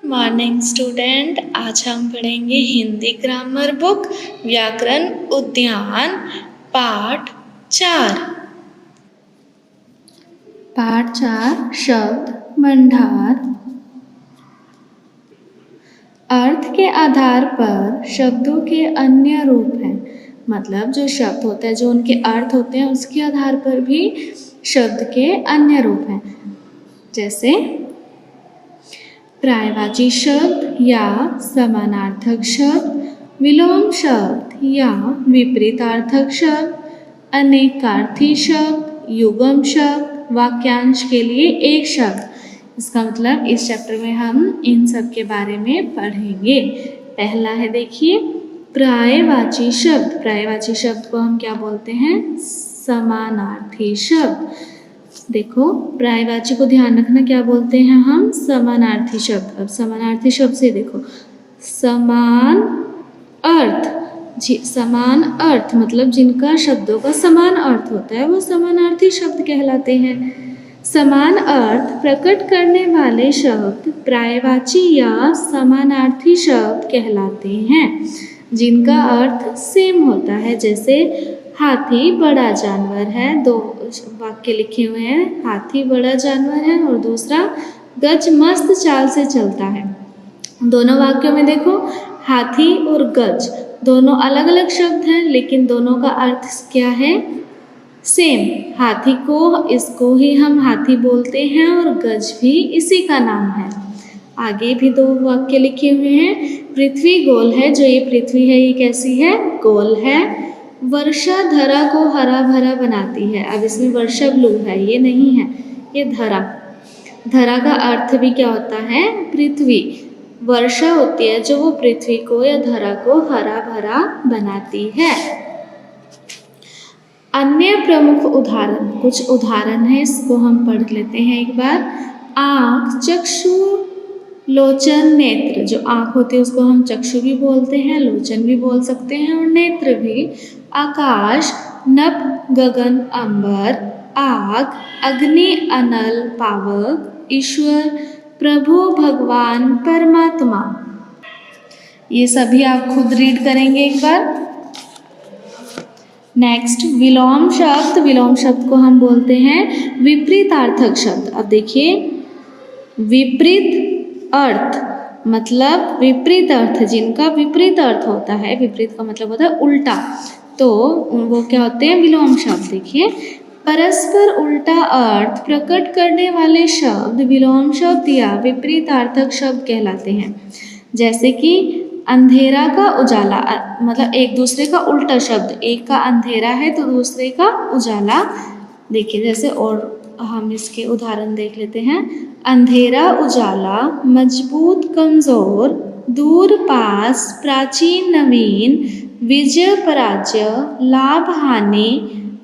Morning student. आज हम पढ़ेंगे हिंदी ग्रामर बुक व्याकरण उद्यान पाठ 4। पाठ 4 शब्द भंडार। अर्थ के आधार पर शब्दों के अन्य रूप हैं। मतलब जो शब्द होता है, जो उनके अर्थ होते हैं, उसके आधार पर भी शब्द के अन्य रूप हैं। जैसे पर्यायवाची शब्द या समानार्थक शब्द, विलोम शब्द या विपरीतार्थक शब्द, अनेकार्थी शब्द, युग्म शब्द, वाक्यांश के लिए एक शब्द। इसका मतलब इस चैप्टर में हम इन सब के बारे में पढ़ेंगे। पहला है, देखिए, पर्यायवाची शब्द। पर्यायवाची शब्द को हम क्या बोलते हैं? समानार्थी शब्द। देखो, पर्यायवाची को ध्यान रखना, क्या बोलते हैं हम? समानार्थी शब्द। अब समानार्थी शब्द से देखो, समान अर्थ, समान अर्थ मतलब जिनका शब्दों का समान अर्थ होता है वो समानार्थी शब्द कहलाते हैं। समान अर्थ प्रकट करने वाले शब्द पर्यायवाची या समानार्थी शब्द कहलाते हैं, जिनका अर्थ सेम होता है। जैसे हाथी बड़ा जानवर है। दो वाक्य लिखे हुए हैं, हाथी बड़ा जानवर है और दूसरा गज मस्त चाल से चलता है। दोनों वाक्यों में देखो, हाथी और गज दोनों अलग अलग शब्द हैं, लेकिन दोनों का अर्थ क्या है? सेम। हाथी को, इसको ही हम हाथी बोलते हैं और गज भी इसी का नाम है। आगे भी दो वाक्य लिखे हुए हैं। पृथ्वी गोल है। जो ये पृथ्वी है ये कैसी है? गोल है। वर्षा धरा को हरा भरा बनाती है। अब इसमें वर्षा ब्लू है, ये नहीं है, ये धरा। धरा का अर्थ भी क्या होता है? पृथ्वी। वर्षा होती है जो वो पृथ्वी को या धरा को हरा भरा बनाती है। अन्य प्रमुख उदाहरण, कुछ उदाहरण है, इसको हम पढ़ लेते हैं एक बार। आँख, चक्षु, लोचन, नेत्र। जो आँख होती है उसको हम चक्षु भी बोलते हैं, लोचन भी बोल सकते हैं और नेत्र भी। आकाश, नभ, गगन, अंबर, आग, अग्नि, अनल, पावक, ईश्वर, प्रभु, भगवान, परमात्मा। ये सभी आप खुद रीड करेंगे एक बार। नेक्स्ट, विलोम शब्द। विलोम शब्द को हम बोलते हैं विपरीतार्थक शब्द। अब देखिए, विपरीत अर्थ मतलब विपरीत अर्थ, जिनका विपरीत अर्थ होता है, विपरीत का मतलब होता है उल्टा, तो वो क्या होते हैं? विलोम शब्द। देखिए, परस्पर उल्टा अर्थ प्रकट करने वाले शब्द विलोम शब्द या विपरीतार्थक शब्द कहलाते हैं। जैसे कि अंधेरा का उजाला, मतलब एक दूसरे का उल्टा शब्द। एक का अंधेरा है तो दूसरे का उजाला। देखिए, जैसे और हम इसके उदाहरण देख लेते हैं। अंधेरा उजाला, मजबूत कमजोर, दूर पास, प्राचीन नवीन, विजय पराजय, लाभ हानि,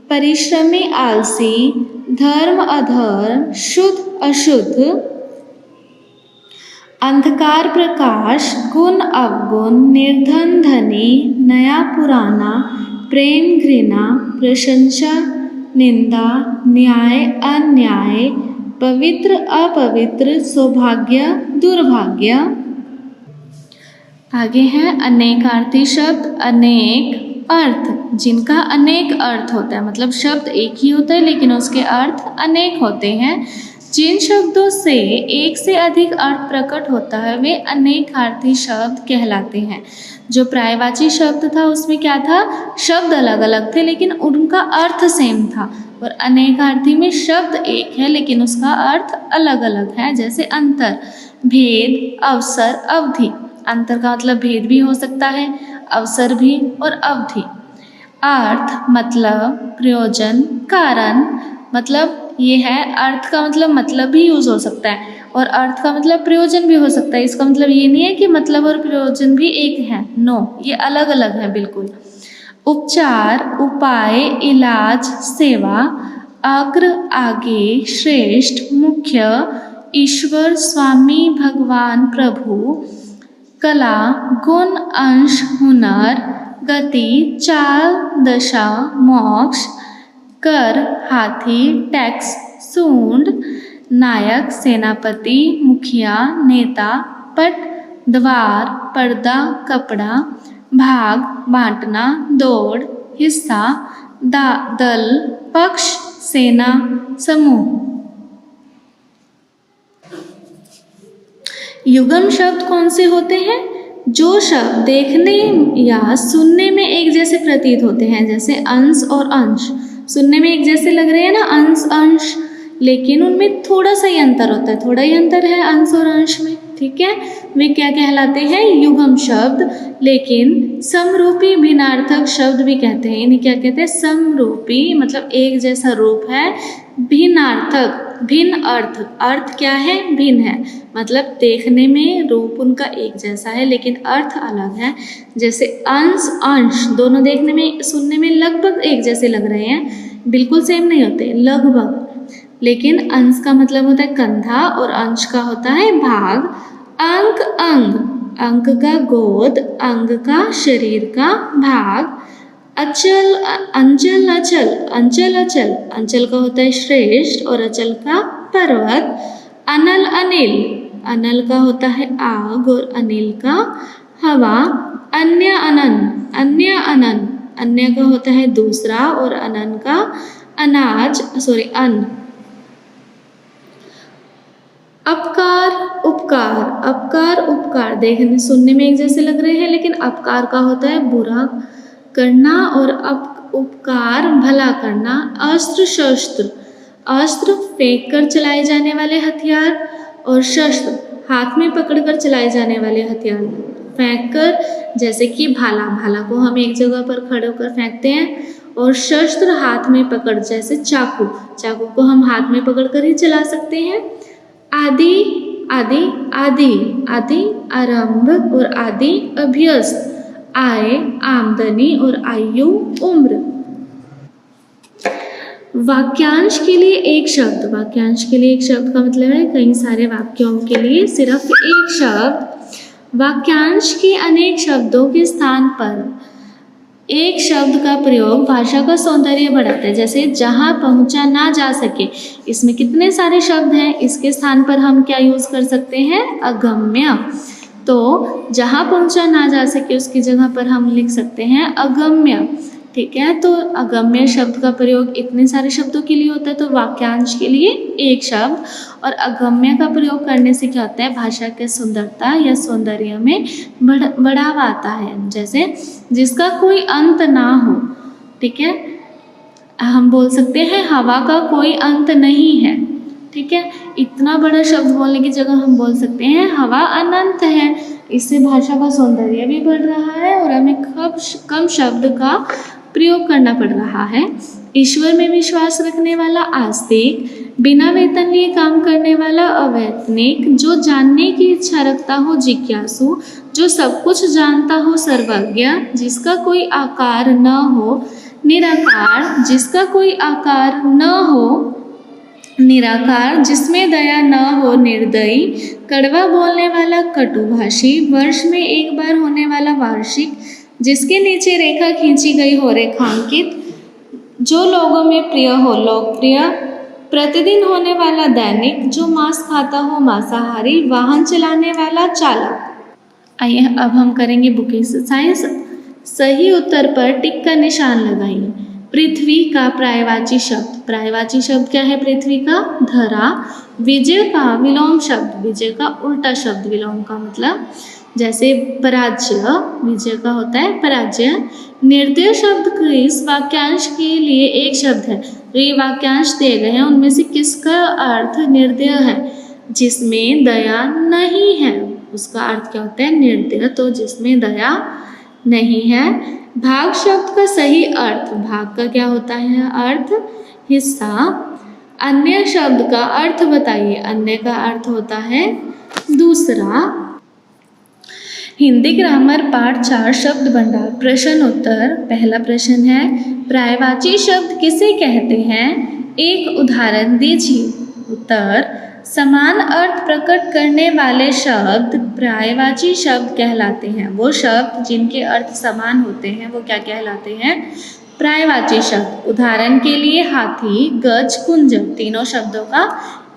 परिश्रमी आलसी, धर्म अधर्म, शुद्ध अशुद्ध, अंधकार प्रकाश, गुण अवगुण, निर्धन धनी, नया पुराना, प्रेम घृणा, प्रशंसा निंदा, न्याय अन्याय, पवित्र अपवित्र, सौभाग्य दुर्भाग्य। आगे है अनेकार्थी शब्द। अनेक अर्थ, जिनका अनेक अर्थ होता है, मतलब शब्द एक ही होता है लेकिन उसके अर्थ अनेक होते हैं। जिन शब्दों से एक से अधिक अर्थ प्रकट होता है वे अनेकार्थी शब्द कहलाते हैं। जो पर्यायवाची शब्द था उसमें क्या था? शब्द अलग अलग थे लेकिन उनका अर्थ सेम था। और अनेकार्थी में शब्द एक है लेकिन उसका अर्थ अलग अलग है। जैसे अंतर, भेद, अवसर, अवधि। अंतर का मतलब भेद भी हो सकता है, अवसर भी और अवधि। अर्थ मतलब प्रयोजन, कारण, मतलब ये है, अर्थ का मतलब भी यूज हो सकता है और अर्थ का मतलब प्रयोजन भी हो सकता है। इसका मतलब ये नहीं है कि मतलब और प्रयोजन भी एक है, नो, ये अलग अलग है बिल्कुल। उपचार, उपाय, इलाज, सेवा, अग्र, आगे, श्रेष्ठ, मुख्य, ईश्वर, स्वामी, भगवान, प्रभु, कला, गुण, अंश, हुनर, गति, चाल, दशा, मोक्ष, कर, हाथी, टैक्स, सूंड, नायक, सेनापति, मुखिया, नेता, पट, द्वार, पर्दा, कपड़ा, भाग, बांटना, दौड़, हिस्सा, दल, पक्ष, सेना, समूह। युग्म शब्द कौन से होते हैं? जो शब्द देखने या सुनने में एक जैसे प्रतीत होते हैं, जैसे अंश और अंश। सुनने में एक जैसे लग रहे हैं ना अंश अंश, लेकिन उनमें थोड़ा सा ही अंतर होता है, थोड़ा ही अंतर है अंश और अंश में, ठीक है। वे क्या कहलाते हैं? युग्म शब्द। लेकिन समरूपी भिन्नार्थक शब्द भी कहते हैं। इन्हें क्या कहते हैं? समरूपी मतलब एक जैसा रूप है, भिन्नार्थक भिन्न अर्थ, अर्थ क्या है? भिन्न है, मतलब देखने में रूप उनका एक जैसा है लेकिन अर्थ अलग है। जैसे अंश अंश दोनों देखने में सुनने में लगभग एक जैसे लग रहे हैं, बिल्कुल सेम नहीं होते, लगभग। लेकिन अंश का मतलब होता है कंधा और अंश का होता है भाग। अंक अंग, अंक का गोद, अंग का शरीर का भाग। अचल अंचल अचल, अंचल अचल, अंचल का होता है श्रेष्ठ और अचल का पर्वत। अनल अनिल, अनल का होता है आग और अनिल का हवा। अन्य अनन, अन्य अनन, अन्य का होता है दूसरा और अनन का अनाज अन्न। अपकार उपकार, अपकार उपकार देखने सुनने में एक जैसे लग रहे हैं, लेकिन अपकार का होता है बुरा करना और उपकार भला करना। अस्त्र शस्त्र, अस्त्र फेंक कर चलाए जाने वाले हथियार और शस्त्र हाथ में पकड़कर चलाए जाने वाले हथियार। फेंक कर जैसे कि भाला, भाला को हम एक जगह पर खड़े होकर फेंकते हैं, और शस्त्र हाथ में पकड़ जैसे चाकू, चाकू को हम हाथ में पकड़कर ही चला सकते हैं। आदि आदि आदि, आदि आरंभ और आदि अभ्यस्त। आय आमदनी और आयु उम्र। वाक्यांश के लिए एक शब्द, वाक्यांश के लिए एक शब्द का मतलब है कई सारे वाक्यों के लिए सिर्फ एक शब्द। वाक्यांश के अनेक शब्दों के स्थान पर एक शब्द का प्रयोग भाषा का सौंदर्य बढ़ाता है। जैसे जहाँ पहुँचा ना जा सके, इसमें कितने सारे शब्द हैं, इसके स्थान पर हम क्या यूज़ कर सकते हैं? अगम्य। तो जहाँ पहुँचा ना जा सके उसकी जगह पर हम लिख सकते हैं अगम्य, ठीक है। तो अगम्य शब्द का प्रयोग इतने सारे शब्दों के लिए होता है, तो वाक्यांश के लिए एक शब्द। और अगम्य का प्रयोग करने से क्या होता है? भाषा के सुंदरता या सौंदर्य में बढ़ावा आता है। जैसे जिसका कोई अंत ना हो, ठीक है, हम बोल सकते हैं हवा का कोई अंत नहीं है, ठीक है। इतना बड़ा शब्द बोलने की जगह हम बोल सकते हैं हवा अनंत है। इससे भाषा का सौंदर्य भी बढ़ रहा है और हमें कम शब्द का प्रयोग करना पड़ रहा है। ईश्वर में विश्वास रखने वाला आस्तिक, बिना वेतन लिए काम करने वाला अवैतनिक, जो जानने की इच्छा रखता हो जिज्ञासु, जो सब कुछ जानता हो सर्वज्ञ, जिसका कोई आकार न हो निराकार, जिसका कोई आकार न हो निराकार, जिसमें दया न हो निर्दयी, कड़वा बोलने वाला कटुभाषी, वर्ष में एक बार होने वाला वार्षिक, जिसके नीचे रेखा खींची गई हो रेखांकित, जो लोगों में प्रिय हो लोकप्रिय, प्रतिदिन होने वाला दैनिक, जो मांस खाता हो मांसाहारी, वाहन चलाने वाला चालक। आइए अब हम करेंगे बुक एक्सरसाइज। सही उत्तर पर टिक का निशान लगाइए। पृथ्वी का पर्यायवाची शब्द, पर्यायवाची शब्द क्या है? पृथ्वी का धरा। विजय का विलोम शब्द, विजय का उल्टा शब्द, विलोम का मतलब जैसे पराजय, विजय का होता है पराजय। निर्दय शब्द किस वाक्यांश के लिए एक शब्द है? तो ये वाक्यांश दिए गए हैं, उनमें से किसका अर्थ निर्दय है? जिसमें दया नहीं है, उसका अर्थ क्या होता है? निर्दय। तो जिसमें दया नहीं है। भाग शब्द का सही अर्थ, भाग का क्या होता है अर्थ? हिस्सा। अन्य शब्द का अर्थ बताइए। अन्य का अर्थ होता है दूसरा। हिंदी ग्रामर पाठ 4 शब्द भंडार। प्रश्न उत्तर। पहला प्रश्न है पर्यायवाची शब्द किसे कहते हैं? एक उदाहरण दीजिए। उत्तर, समान अर्थ प्रकट करने वाले शब्द पर्यायवाची शब्द कहलाते हैं। वो शब्द जिनके अर्थ समान होते हैं वो क्या कहलाते हैं? पर्यायवाची शब्द। उदाहरण के लिए हाथी, गज, कुंज, तीनों शब्दों का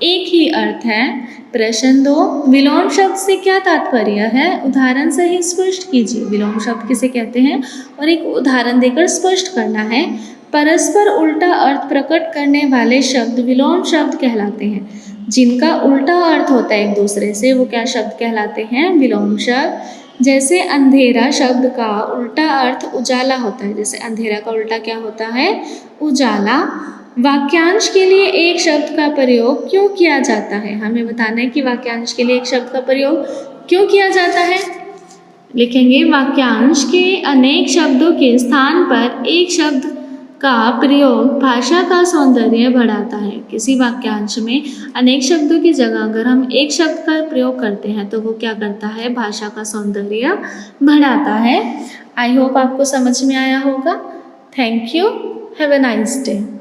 एक ही अर्थ है, प्रश्न 2, विलोम शब्द से क्या तात्पर्य है, उदाहरण से ही स्पष्ट कीजिए। विलोम शब्द किसे कहते हैं और एक उदाहरण देकर स्पष्ट करना है। परस्पर उल्टा अर्थ प्रकट करने वाले शब्द विलोम शब्द कहलाते हैं। जिनका उल्टा अर्थ होता है एक दूसरे से वो क्या शब्द कहलाते हैं, विलोम शब्द। जैसे अंधेरा शब्द का उल्टा अर्थ उजाला होता है, जैसे अंधेरा का उल्टा क्या होता है, उजाला। वाक्यांश के लिए एक शब्द का प्रयोग क्यों किया जाता है, हमें बताना है कि वाक्यांश के लिए एक शब्द का प्रयोग क्यों किया जाता है। लिखेंगे वाक्यांश के अनेक शब्दों के स्थान पर एक शब्द का प्रयोग भाषा का सौंदर्य बढ़ाता है। किसी वाक्यांश में अनेक शब्दों की जगह अगर हम एक शब्द का प्रयोग करते हैं तो वो क्या करता है, भाषा का सौंदर्य बढ़ाता है। आई होप आपको समझ में आया होगा। Thank you, have a nice day.